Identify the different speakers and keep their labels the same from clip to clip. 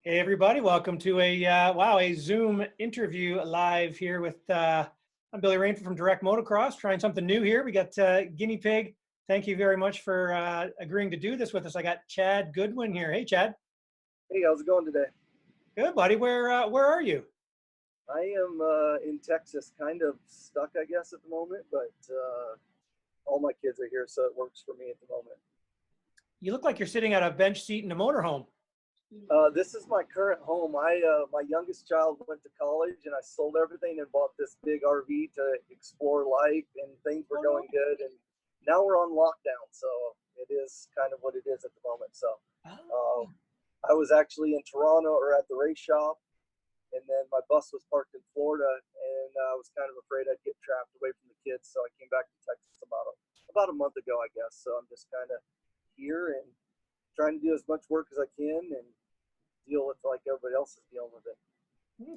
Speaker 1: Hey everybody, welcome to a Zoom interview live here with I'm Billy Rainford from Direct Motocross, trying something new here. We got Guinea Pig. Thank you very much for agreeing to do this with us. I got Chad Goodwin here. Hey Chad.
Speaker 2: Hey, how's it going today?
Speaker 1: Good buddy. Where are you?
Speaker 2: I am in Texas, kind of stuck, I guess, at the moment, but all my kids are here, so it works for me at the moment.
Speaker 1: You look like you're sitting at a bench seat in a motorhome.
Speaker 2: This is my current home. My youngest child went to college, and I sold everything and bought this big RV to explore life, and things were going good. And now we're on lockdown, so it is kind of what it is at the moment. So I was actually in Toronto or at the race shop, and then my bus was parked in Florida, and I was kind of afraid I'd get trapped away from the kids, so I came back to Texas about a month ago, I guess. So I'm just kind of here and trying to do as much work as I can and deal with like everybody else is dealing with it.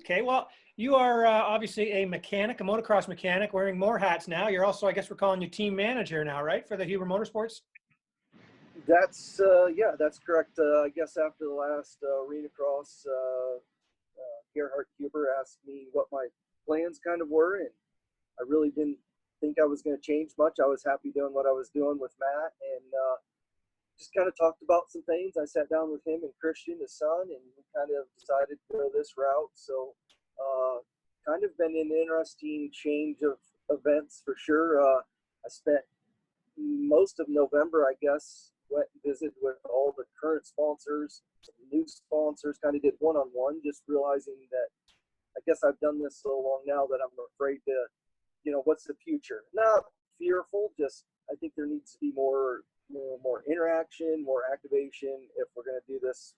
Speaker 1: Okay, well, you are obviously a mechanic, a motocross mechanic, wearing more hats now. You're also, I guess we're calling you team manager now, right, for the Huber Motorsports?
Speaker 2: That's yeah, that's correct. I guess after the last arena cross, Gerhard Huber asked me what my plans kind of were, and I really didn't think I was going to change much. I was happy doing what I was doing with Matt, and just kind of talked about some things. I sat down with him and Christian, his son, and we kind of decided to go this route. So kind of been an interesting change of events for sure. I spent most of November, I guess, went and visited with all the current sponsors, new sponsors, kind of did one-on-one, just realizing that I guess I've done this so long now that I'm afraid to, what's the future? Not fearful, just I think there needs to be more interaction, more activation if we're going to do this,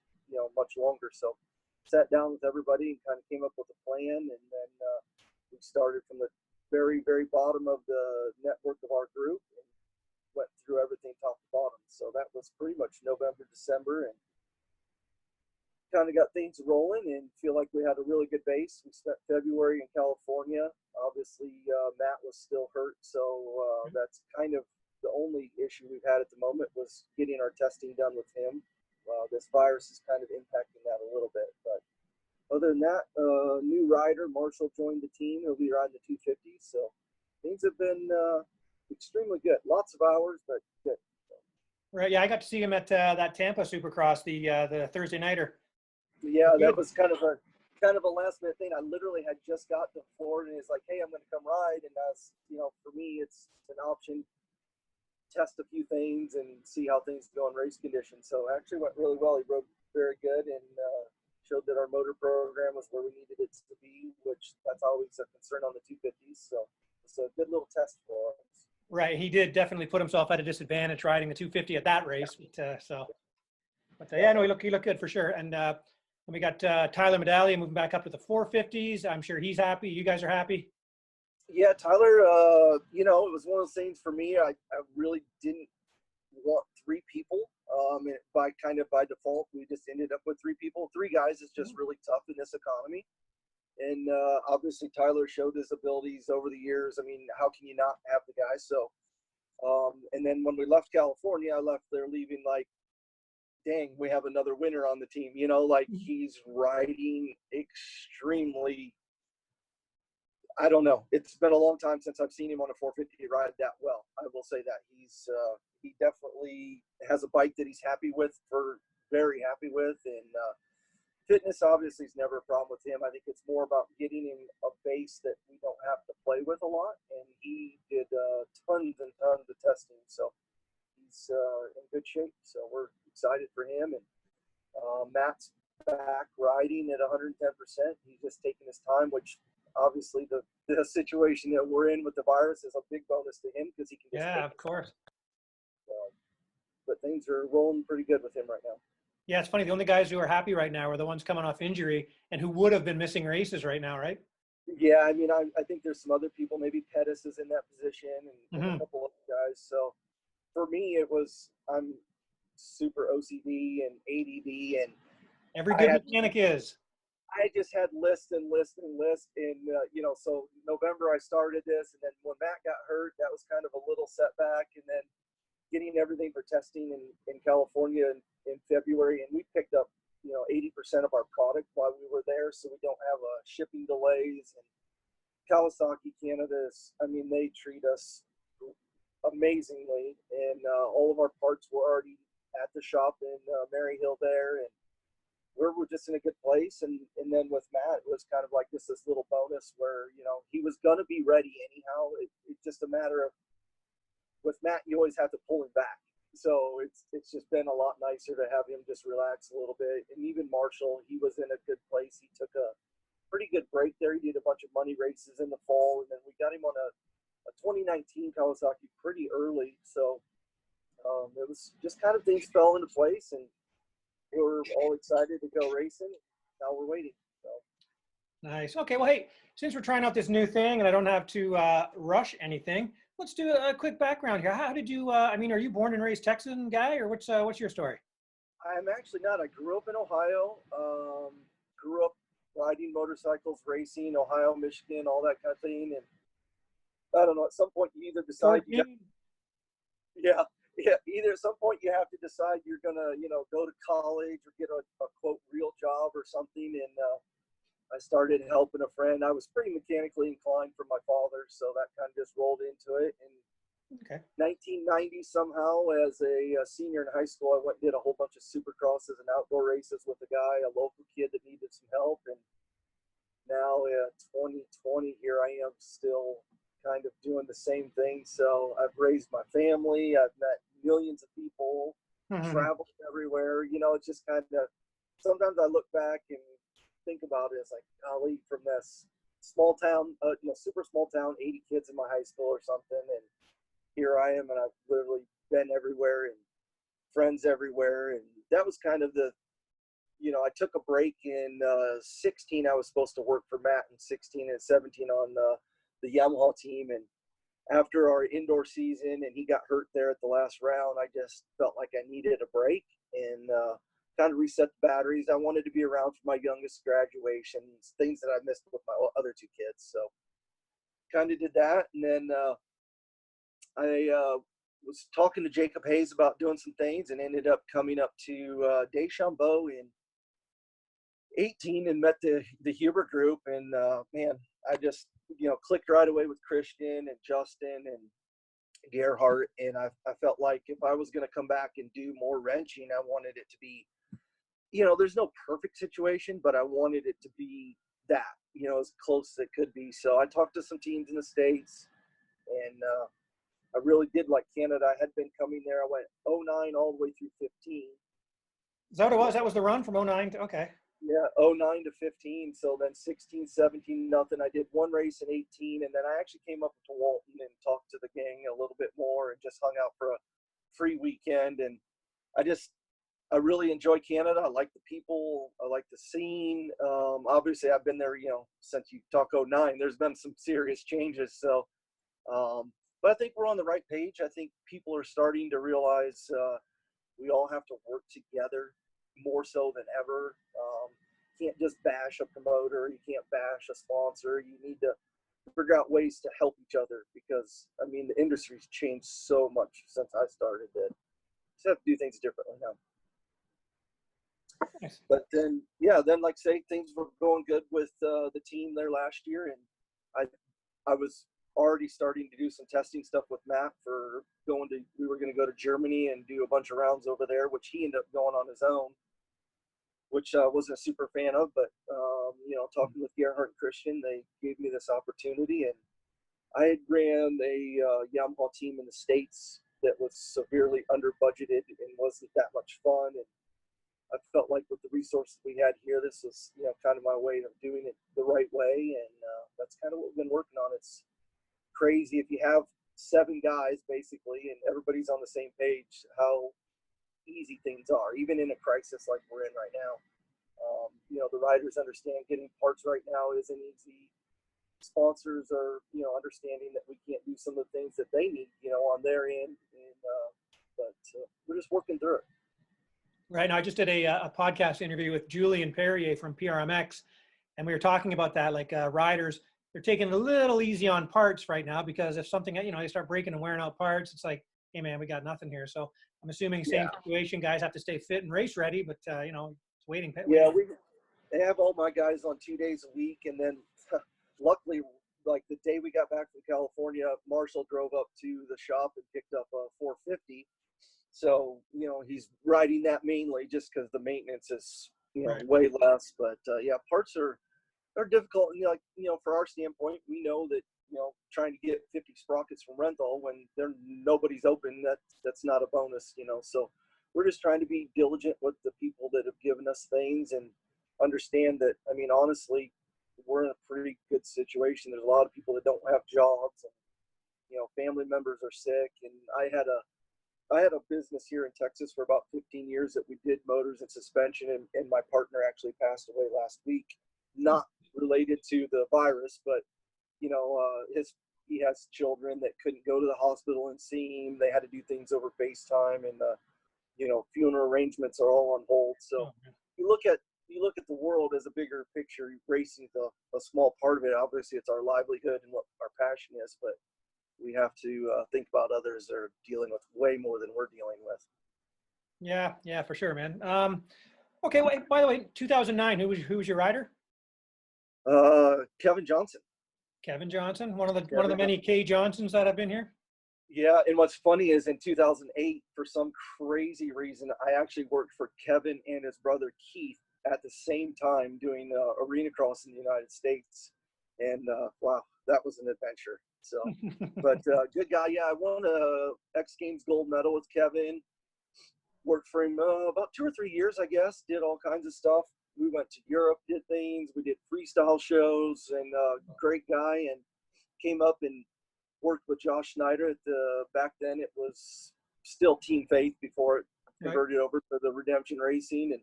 Speaker 2: much longer. So sat down with everybody and kind of came up with a plan, and then we started from the very, very bottom of the network of our group and went through everything top to bottom. So that was pretty much November, December, and kind of got things rolling and feel like we had a really good base. We spent February in California. Obviously, Matt was still hurt, so that's kind of the only issue we've had at the moment was getting our testing done with him. This virus is kind of impacting that a little bit, but other than that, new rider Marshall joined the team. He'll be riding the 250s, so things have been extremely good. Lots of hours, but good.
Speaker 1: Right. Yeah, I got to see him at that Tampa Supercross, the Thursday nighter.
Speaker 2: Yeah, that was kind of a last minute thing. I literally had just got to Florida, and he's like, "Hey, I'm going to come ride," and that's for me, it's an option. Test a few things and see how things go in race conditions. So it actually went really well. He rode very good and showed that our motor program was where we needed it to be, which that's always a concern on the 250s. So it's a good little test for us.
Speaker 1: Right, he did definitely put himself at a disadvantage riding the 250 at that race. But yeah, no, he looked good for sure. And we got Tyler Medaglia moving back up to the 450s. I'm sure he's happy. You guys are happy.
Speaker 2: Yeah, Tyler, it was one of those things for me. I really didn't want three people. By default, we just ended up with three people. Three guys is just really tough in this economy. And obviously, Tyler showed his abilities over the years. I mean, how can you not have the guys? So, and then when we left California, I left there leaving like, dang, we have another winner on the team. He's riding extremely. I don't know. It's been a long time since I've seen him on a 450 ride that well. I will say that he definitely has a bike that he's very happy with, and fitness obviously is never a problem with him. I think it's more about getting him a base that we don't have to play with a lot, and he did tons and tons of testing, so he's in good shape. So we're excited for him, and Matt's back riding at 110%. He's just taking his time, which obviously the situation that we're in with the virus is a big bonus to him because he can just
Speaker 1: of course.
Speaker 2: But things are rolling pretty good with him right now.
Speaker 1: Yeah, it's funny. The only guys who are happy right now are the ones coming off injury and who would have been missing races right now, right?
Speaker 2: Yeah, I mean, I think there's some other people. Maybe Pettis is in that position and a couple of guys. So for me, I'm super OCD and ADD, and
Speaker 1: every good mechanic is.
Speaker 2: I just had lists and lists and lists. And, so November I started this. And then when Matt got hurt, that was kind of a little setback. And then getting everything for testing in California in February. And we picked up 80% of our product while we were there, so we don't have shipping delays. And Kawasaki Canada I mean, they treat us amazingly, and all of our parts were already at the shop in Maryhill there, and we're just in a good place. And then with Matt, it was kind of like this little bonus where, he was going to be ready anyhow. It's just a matter of, with Matt, you always have to pull him back. So it's just been a lot nicer to have him just relax a little bit. And even Marshall, he was in a good place. He took a pretty good break there. He did a bunch of money races in the fall, and then we got him on a 2019 Kawasaki pretty early. So it was just kind of things fell into place, and we're all excited to go racing. Now we're waiting. So.
Speaker 1: Nice. Okay. Well, hey, since we're trying out this new thing and I don't have to rush anything, let's do a quick background here. How did you, I mean, are you born and raised Texan guy, or what's your story?
Speaker 2: I'm actually not. I grew up in Ohio, grew up riding motorcycles, racing, Ohio, Michigan, all that kind of thing. And I don't know, at some point you either decide, either at some point you have to decide you're going to, go to college or get a quote real job or something. And I started helping a friend. I was pretty mechanically inclined from my father, so that kind of just rolled into it. And 1990 somehow, as a senior in high school, I went and did a whole bunch of supercrosses and outdoor races with a guy, a local kid that needed some help. And now 2020, here I am still kind of doing the same thing. So I've raised my family. I've met millions of people, traveled everywhere. It's just kind of, sometimes I look back and think about it as like, golly, from this small town, super small town, 80 kids in my high school or something. And here I am, and I've literally been everywhere and friends everywhere. And that was kind of I took a break in 16. I was supposed to work for Matt in 16 and 17 on the Yamaha team. And after our indoor season and he got hurt there at the last round, I just felt like I needed a break and kind of reset the batteries. I wanted to be around for my youngest graduations, things that I missed with my other two kids. So kind of did that. And then I was talking to Jacob Hayes about doing some things and ended up coming up to Deschambault in 18 and met the Huber group. And man, I just, clicked right away with Christian and Justin and Gerhardt. And I felt like if I was going to come back and do more wrenching, I wanted it to be, there's no perfect situation, but I wanted it to be that, as close as it could be. So I talked to some teams in the States, and I really did like Canada. I had been coming there. I went 09 all the way through 15.
Speaker 1: Is that what it was? That was the run from 09 to, okay.
Speaker 2: Yeah, 09 to 15. So then 16, 17, nothing. I did one race in 18, and then I actually came up to Weltin and talked to the gang a little bit more and just hung out for a free weekend. And I really enjoy Canada. I like the people. I like the scene. Obviously, I've been there, since you talk 09. There's been some serious changes. So, but I think we're on the right page. I think people are starting to realize we all have to work together more so than ever. You can't just bash a promoter. You can't bash a sponsor. You need to figure out ways to help each other because, I mean, the industry's changed so much since I started that you just have to do things differently now.
Speaker 1: Nice.
Speaker 2: But then, like say, things were going good with the team there last year, and I was already starting to do some testing stuff with Matt for we were going to go to Germany and do a bunch of rounds over there, which he ended up going on his own, which I wasn't a super fan of, but talking with Gerhardt and Christian, they gave me this opportunity, and I had ran a Yamaha team in the States that was severely under budgeted and wasn't that much fun, and I felt like with the resources we had here, this was, kind of my way of doing it the right way. And that's kind of what we've been working on. It's crazy if you have 7 guys basically, and everybody's on the same page, how easy things are, even in a crisis like we're in right now. The riders understand getting parts right now isn't easy. Sponsors are, understanding that we can't do some of the things that they need, on their end. And, but we're just working through it.
Speaker 1: Right now, I just did a podcast interview with Julian Perrier from PRMX, and we were talking about that, like riders, they're taking it a little easy on parts right now because if something, they start breaking and wearing out parts, it's like, hey man, we got nothing here. So I'm assuming same situation, guys have to stay fit and race ready, but It's waiting.
Speaker 2: Yeah, they have all my guys on 2 days a week, and then luckily, like the day we got back from California, Marshall drove up to the shop and picked up a 450. So he's riding that mainly just because the maintenance is
Speaker 1: Right.
Speaker 2: way less. But yeah, parts are difficult. And for our standpoint, we know that trying to get 50 sprockets from rental when nobody's open, that's not a bonus. So we're just trying to be diligent with the people that have given us things and understand that. I mean, honestly, we're in a pretty good situation. There's a lot of people that don't have jobs, and family members are sick. And I had a business here in Texas for about 15 years that we did motors and suspension, and my partner actually passed away last week, not related to the virus, but he has children that couldn't go to the hospital and see him. They had to do things over FaceTime, and funeral arrangements are all on hold. So you look at the world as a bigger picture. Racing is a small part of it. Obviously, it's our livelihood and what our passion is, but we have to think about others that are dealing with way more than we're dealing with.
Speaker 1: Yeah, for sure, man. Okay, wait, by the way, 2009, who was your rider?
Speaker 2: Kevin Johnson.
Speaker 1: Kevin Johnson, one of the many K Johnsons that have been here.
Speaker 2: Yeah, and what's funny is in 2008, for some crazy reason, I actually worked for Kevin and his brother Keith at the same time doing arena cross in the United States, and wow, that was an adventure. So, but good guy. Yeah, I won a X Games gold medal with Kevin. Worked for him about 2 or 3 years, I guess. Did all kinds of stuff. We went to Europe, did things. We did freestyle shows, and great guy. And came up and worked with Josh Schneider at back then it was still Team Faith before it converted over to the Redemption Racing, and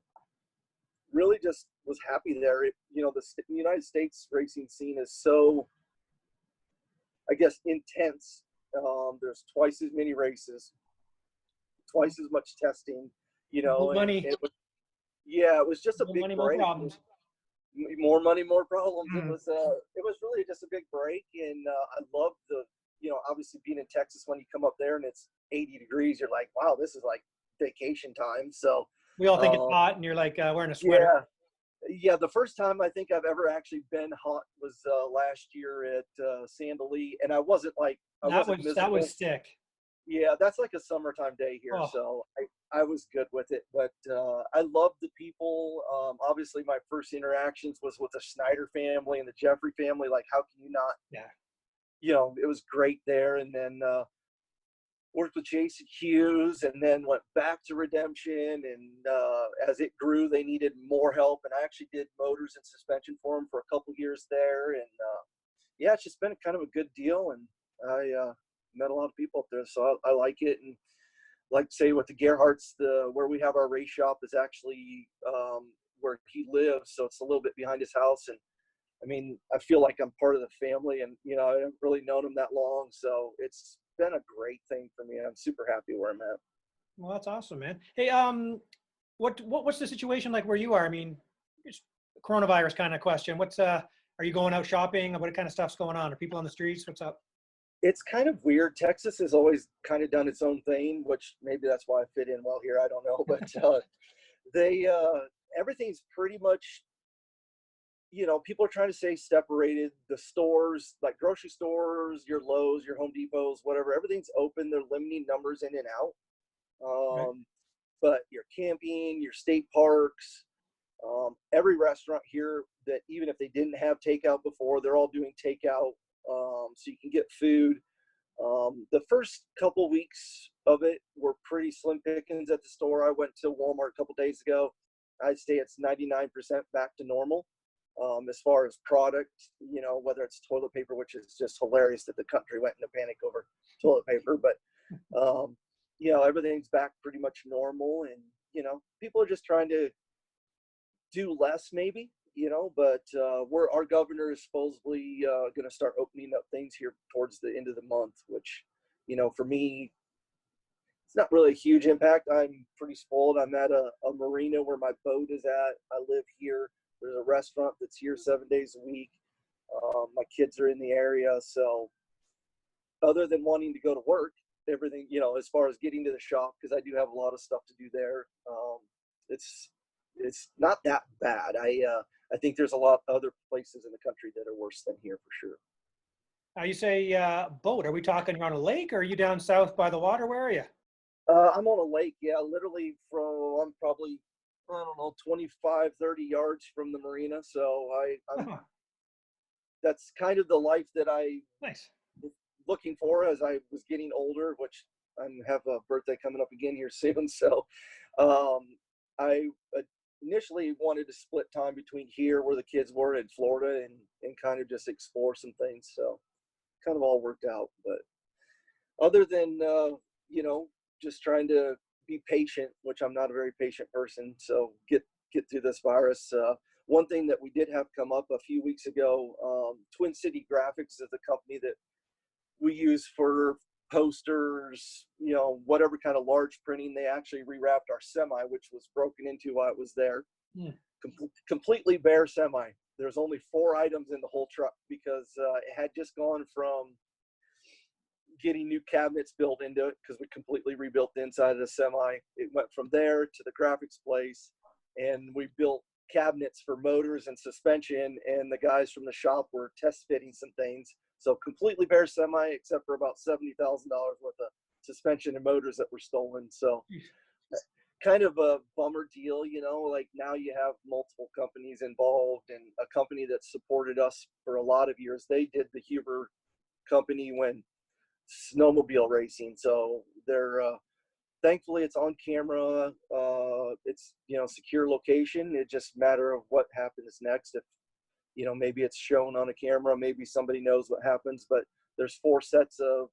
Speaker 2: really just was happy there. The United States racing scene is so, I guess, intense. There's twice as many races, twice as much testing,
Speaker 1: More money.
Speaker 2: It was just a big
Speaker 1: money,
Speaker 2: break.
Speaker 1: more problems.
Speaker 2: More money, more problems. It was really just a big break, and I love obviously being in Texas. When you come up there and it's 80 degrees, you're like, wow, this is like vacation time. So
Speaker 1: we all think it's hot, and you're like wearing a sweater.
Speaker 2: Yeah. The first time I think I've ever actually been hot was last year at Sandalee, and I wasn't like
Speaker 1: that was sick.
Speaker 2: Yeah, that's like a summertime day here, so I was good with it. But I love the people. Obviously, my first interactions was with the Snyder family and the Jeffrey family. Like, how can you not? Yeah. It was great there. And then worked with Jason Hughes, and then went back to Redemption. And as it grew, they needed more help. And I actually did motors and suspension for them for a couple years there. And yeah, it's just been kind of a good deal. And I met a lot of people up there, so I like it. And like say with the Gerhardts, where we have our race shop is actually where he lives, so it's a little bit behind his house. And I mean, I feel like I'm part of the family, and I haven't really known him that long, so it's been a great thing for me. I'm super happy where I'm at.
Speaker 1: Well, that's awesome, man. Hey, what's the situation like where you are? I mean, it's a coronavirus kind of question. Are you going out shopping? What kind of stuff's going on? Are people on the streets? What's up?
Speaker 2: It's kind of weird. Texas has always kind of done its own thing, which maybe that's why I fit in well here. I don't know, but everything's pretty much, people are trying to stay separated. The stores, like grocery stores, your Lowe's, your Home Depots, whatever, everything's open. They're limiting numbers in and out. But your camping, your state parks, every restaurant here that even if they didn't have takeout before, they're all doing takeout. So you can get food. The first couple weeks of it were pretty slim pickings at the store. I went to Walmart a couple days ago. I'd say it's 99% back to normal. As far as product, whether it's toilet paper, which is just hilarious that the country went into panic over toilet paper, but everything's back pretty much normal, and people are just trying to do less maybe. But our governor is supposedly going to start opening up things here towards the end of the month, which, for me, it's not really a huge impact. I'm pretty spoiled. I'm at a marina where my boat is at. I live here. There's a restaurant that's here 7 days a week. My kids are in the area. So other than wanting to go to work, everything, as far as getting to the shop, because I do have a lot of stuff to do there, it's not that bad. I think there's a lot of other places in the country that are worse than here for sure.
Speaker 1: Now you say boat. Are we talking on a lake, or are you down south by the water? Where are you?
Speaker 2: I'm on a lake, yeah, literally I'm probably, I don't know, 25, 30 yards from the marina. So
Speaker 1: Oh,
Speaker 2: that's kind of the life that I
Speaker 1: nice.
Speaker 2: was looking for as I was getting older, which I have a birthday coming up again here soon. So I initially wanted to split time between here where the kids were in Florida and kind of just explore some things. So kind of all worked out. But other than, just trying to be patient, which I'm not a very patient person. So get through this virus. One thing that we did have come up a few weeks ago, Twin City Graphics is the company that we use for posters, whatever kind of large printing. They actually rewrapped our semi, which was broken into while it was there.
Speaker 1: Hmm.
Speaker 2: Completely bare semi. There's only 4 items in the whole truck because it had just gone from getting new cabinets built into it because we completely rebuilt the inside of the semi. It went from there to the graphics place, and we built cabinets for motors and suspension, and the guys from the shop were test fitting some things. So completely bare semi except for about $70,000 worth of suspension and motors that were stolen. So kind of a bummer deal, like now you have multiple companies involved, and a company that supported us for a lot of years. They did the Huber company when snowmobile racing. So they're thankfully it's on camera. It's secure location. It's just a matter of what happens next. If maybe it's shown on a camera, maybe somebody knows what happens. But there's 4 sets of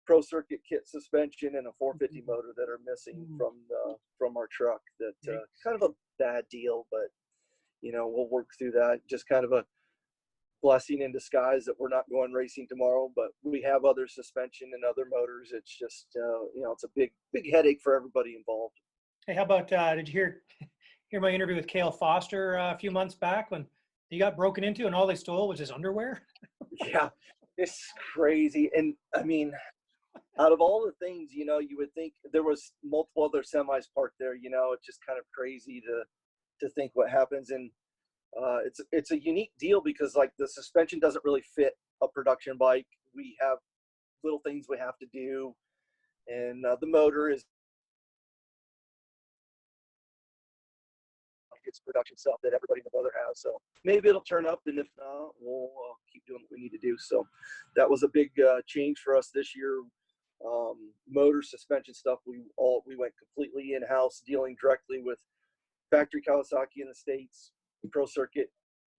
Speaker 2: pro circuit kit suspension and a 450 motor that are missing from our truck. That kind of a bad deal, but we'll work through that. Just kind of a blessing in disguise that we're not going racing tomorrow, but we have other suspension and other motors. It's just it's a big headache for everybody involved.
Speaker 1: Hey, how about did you hear my interview with Cale Foster a few months back when he got broken into and all they stole was his underwear?
Speaker 2: Yeah, it's crazy. And I mean, out of all the things, you would think there was multiple other semis parked there. It's just kind of crazy to think what happens. And it's a unique deal because like the suspension doesn't really fit a production bike. We have little things we have to do, and the motor is it's production stuff that everybody in the brother has. So maybe it'll turn up, and if not, we'll keep doing what we need to do. So that was a big change for us this year. Motor suspension stuff, we went completely in-house, dealing directly with factory Kawasaki in the States. Pro Circuit,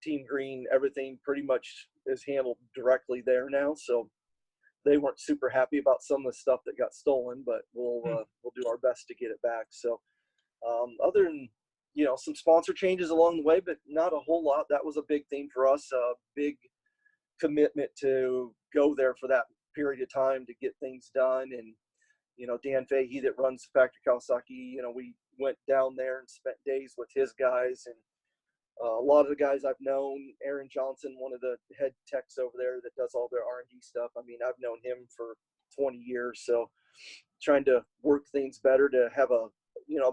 Speaker 2: Team Green, everything pretty much is handled directly there now. So they weren't super happy about some of the stuff that got stolen, but we'll do our best to get it back. So other than some sponsor changes along the way, but not a whole lot. That was a big thing for us, a big commitment to go there for that period of time to get things done. And Dan Fahey that runs Factory Kawasaki, we went down there and spent days with his guys, and a lot of the guys I've known. Aaron Johnson, one of the head techs over there that does all their R&D stuff. I mean, I've known him for 20 years. So trying to work things better to have a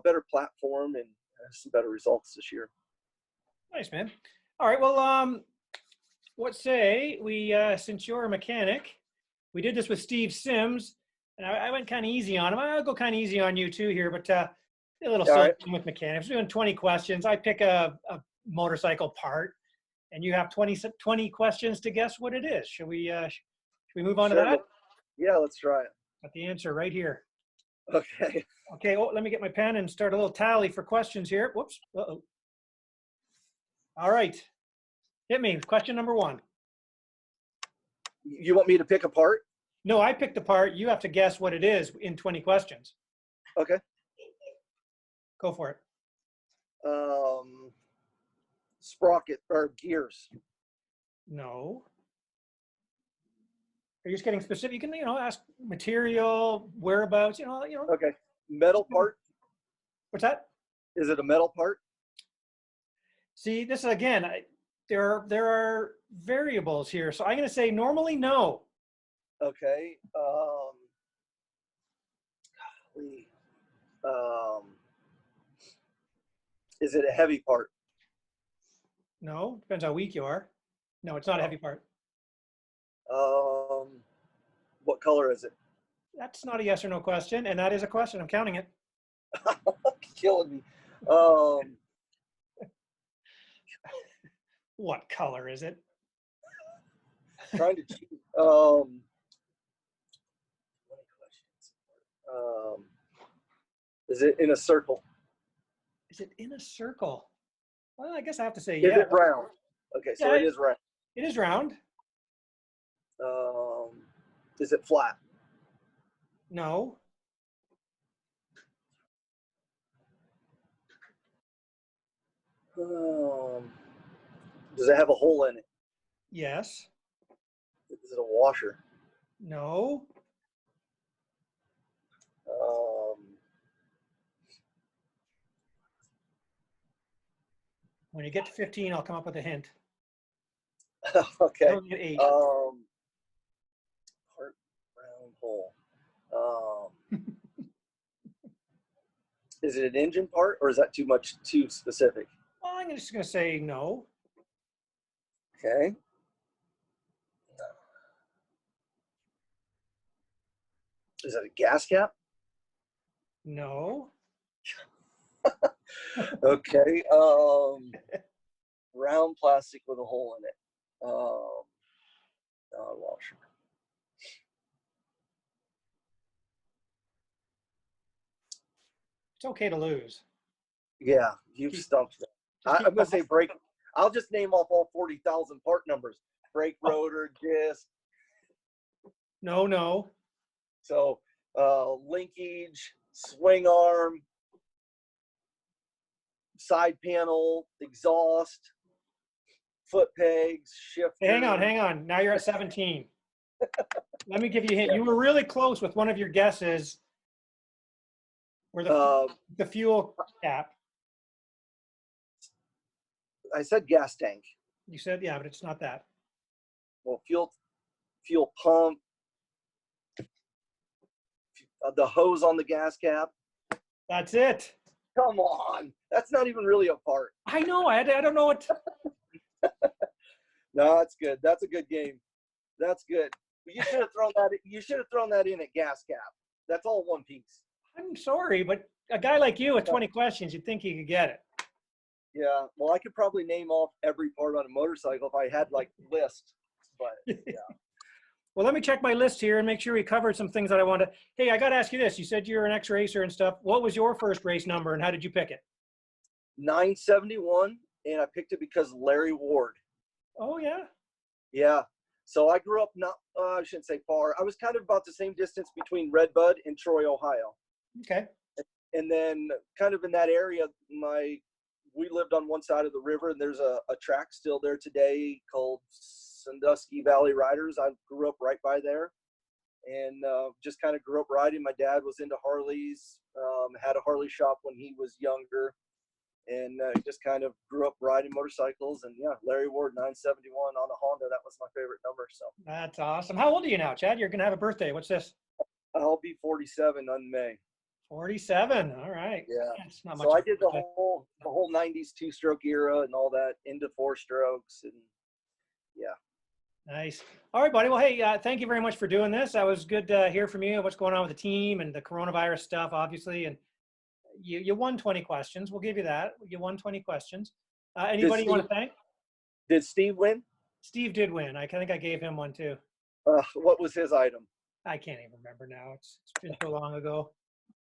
Speaker 2: better platform and some better results this year.
Speaker 1: Nice, man. All right. Well, what say we, since you're a mechanic, we did this with Steve Sims, and I went kind of easy on him. I'll go kind of easy on you too here, but a little something with mechanics. We're doing 20 questions. I pick a motorcycle part, and you have 20 questions to guess what it is. Should we move on to that?
Speaker 2: Yeah, let's try it.
Speaker 1: Got the answer right here.
Speaker 2: Okay.
Speaker 1: Okay. Oh, let me get my pen and start a little tally for questions here. Whoops. Uh-oh. All right. Hit me. Question number 1.
Speaker 2: You want me to pick a part?
Speaker 1: No, I picked the part. You have to guess what it is in 20 questions.
Speaker 2: Okay.
Speaker 1: Go for it.
Speaker 2: Sprocket or gears.
Speaker 1: No. Are you just getting specific? You can, ask material, whereabouts,
Speaker 2: Okay. Metal part?
Speaker 1: What's that?
Speaker 2: Is it a metal part?
Speaker 1: See, this is, again, there are variables here. So I'm going to say normally no.
Speaker 2: Okay. Is it a heavy part?
Speaker 1: No, depends how weak you are. No, it's not a heavy part.
Speaker 2: What color is it?
Speaker 1: That's not a yes or no question, and that is a question. I'm counting it.
Speaker 2: Killing me.
Speaker 1: What color is it?
Speaker 2: Trying to cheat. 20 questions. Is it in a circle?
Speaker 1: Is it in a circle? Well, I guess I have to say
Speaker 2: Is
Speaker 1: yeah.
Speaker 2: it round? Okay, so
Speaker 1: Yeah,
Speaker 2: it is round.
Speaker 1: It is round.
Speaker 2: Is it flat?
Speaker 1: No.
Speaker 2: Does it have a hole in it?
Speaker 1: Yes.
Speaker 2: Is it a washer?
Speaker 1: No. When you get to 15, I'll come up with a hint.
Speaker 2: Okay.
Speaker 1: You'll get 8.
Speaker 2: Part round hole. Is it an engine part, or is that too specific?
Speaker 1: Well, I'm just going to say no.
Speaker 2: Okay. Is that a gas cap?
Speaker 1: No.
Speaker 2: Okay. Round plastic with a hole in it. Not a washer.
Speaker 1: It's okay to lose.
Speaker 2: Yeah, you've stumped me. I'm gonna say brake. I'll just name off all 40,000 part numbers: brake, rotor, disc.
Speaker 1: No, no.
Speaker 2: So, linkage, swing arm, side panel, exhaust, foot pegs, shifter.
Speaker 1: Hey, hang on. Now you're at 17. Let me give you a hint. You were really close with one of your guesses. Where the fuel cap.
Speaker 2: I said gas tank.
Speaker 1: You said, yeah, but it's not that.
Speaker 2: Well, fuel pump, the hose on the gas cap.
Speaker 1: That's it.
Speaker 2: Come on, that's not even really a part.
Speaker 1: I know. I don't know what.
Speaker 2: No, that's good. That's a good game. That's good. You should have thrown that. You should have thrown that in at gas cap. That's all one piece.
Speaker 1: I'm sorry, but a guy like you with 20 questions, you'd think you could get it.
Speaker 2: Yeah. Well, I could probably name off every part on a motorcycle if I had like list. But yeah.
Speaker 1: Well, let me check my list here and make sure we covered some things that I wanted. Hey, I got to ask you this. You said you're an ex-racer and stuff. What was your first race number and how did you pick it?
Speaker 2: 971, and I picked it because Larry Ward.
Speaker 1: Oh, yeah?
Speaker 2: Yeah. So I grew up not, I shouldn't say far. I was kind of about the same distance between Redbud and Troy, Ohio.
Speaker 1: Okay.
Speaker 2: And then kind of in that area, we lived on one side of the river, and there's a track still there today called Sandusky Valley Riders. I grew up right by there, and just kind of grew up riding. My dad was into Harleys, had a Harley shop when he was younger, and just kind of grew up riding motorcycles. And yeah, Larry Ward 971 on a Honda. That was my favorite number. So
Speaker 1: that's awesome. How old are you now, Chad? You're going to have a birthday. What's this?
Speaker 2: I'll be 47 on May.
Speaker 1: 47. All right.
Speaker 2: Yeah.
Speaker 1: That's not much.
Speaker 2: So I did the whole 90s 2-stroke era and all that into 4 strokes, and yeah.
Speaker 1: Nice. All right, buddy. Well, hey, thank you very much for doing this. That was good to hear from you. What's going on with the team and the coronavirus stuff, obviously. And you won 20 questions. We'll give you that. You won 20 questions. Anybody you want to thank?
Speaker 2: Did Steve win?
Speaker 1: Steve did win. I think I gave him one too.
Speaker 2: What was his item?
Speaker 1: I can't even remember now. It's been so long ago.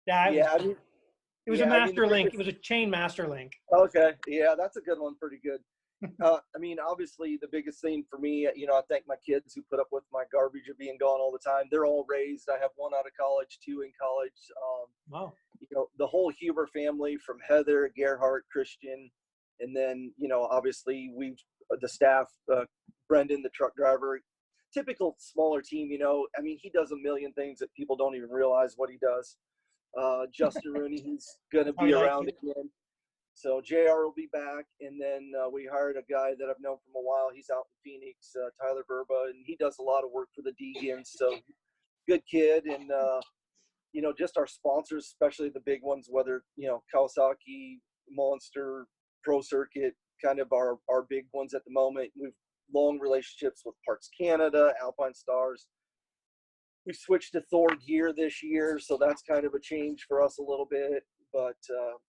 Speaker 1: Yeah. It was a master link. It was a chain master link.
Speaker 2: Okay. Yeah, that's a good one. Pretty good. Obviously the biggest thing for me, I thank my kids who put up with my garbage of being gone all the time. They're all raised. I have one out of college, 2 in college.
Speaker 1: Wow.
Speaker 2: The whole Huber family, from Heather, Gerhardt, Christian, and then, obviously the staff, Brendan, the truck driver, typical smaller team, he does a million things that people don't even realize what he does. Justin Rooney, he's going to be around again. So JR will be back, and then we hired a guy that I've known from a while. He's out in Phoenix, Tyler Verba, and he does a lot of work for the Deegans. So good kid, and just our sponsors, especially the big ones, whether Kawasaki, Monster, Pro Circuit, kind of our big ones at the moment. We've long relationships with Parts Canada, Alpine Stars. We switched to Thor gear this year, so that's kind of a change for us a little bit. But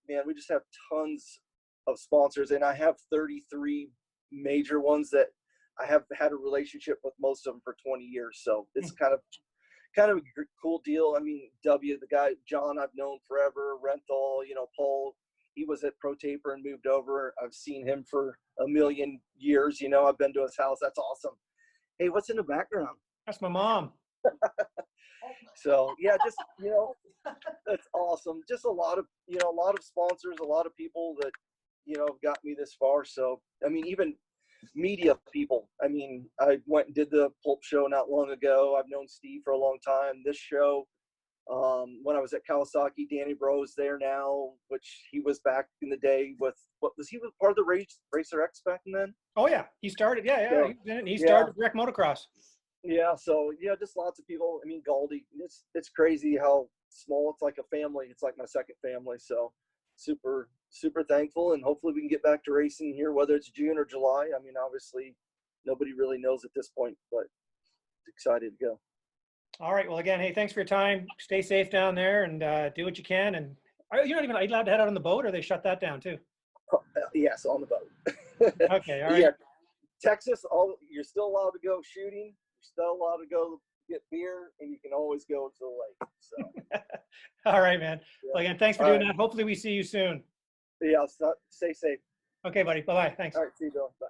Speaker 2: man, we just have tons of sponsors, and I have 33 major ones that I have had a relationship with most of them for 20 years. So it's kind of a cool deal. I mean, the guy John I've known forever, Renthal, Paul, he was at Pro Taper and moved over. I've seen him for a million years. I've been to his house. That's awesome. Hey, what's in the background?
Speaker 1: That's my mom.
Speaker 2: So yeah, just that's awesome. Just a lot of sponsors, a lot of people that have got me this far. So I mean, even media people. I mean, I went and did the Pulp show not long ago. I've known Steve for a long time. This show, when I was at Kawasaki, Danny Bro's there now, which he was back in the day with, he was part of the Racer X back then?
Speaker 1: Oh yeah, he started. Yeah,
Speaker 2: So,
Speaker 1: he was in it. He started direct motocross.
Speaker 2: Yeah, so just lots of people. I mean, Galdi. It's crazy how small. It's like a family. It's like my second family. So super thankful, and hopefully we can get back to racing here, whether it's June or July. I mean, obviously nobody really knows at this point, but excited to go.
Speaker 1: All right. Well, again, hey, thanks for your time. Stay safe down there, and do what you can. And are you not even allowed to head out on the boat, or they shut that down too?
Speaker 2: Yes, on the boat.
Speaker 1: Okay. All right.
Speaker 2: Yeah, Texas. You're still allowed to go shooting. You're still allowed to go get beer, and you can always go to the lake. So.
Speaker 1: All right, man.
Speaker 2: Yeah.
Speaker 1: Well, again, thanks for doing that. Hopefully we see you soon.
Speaker 2: Yeah, stay safe.
Speaker 1: Okay, buddy. Bye-bye. Thanks.
Speaker 2: All right, see you, Bill. Bye.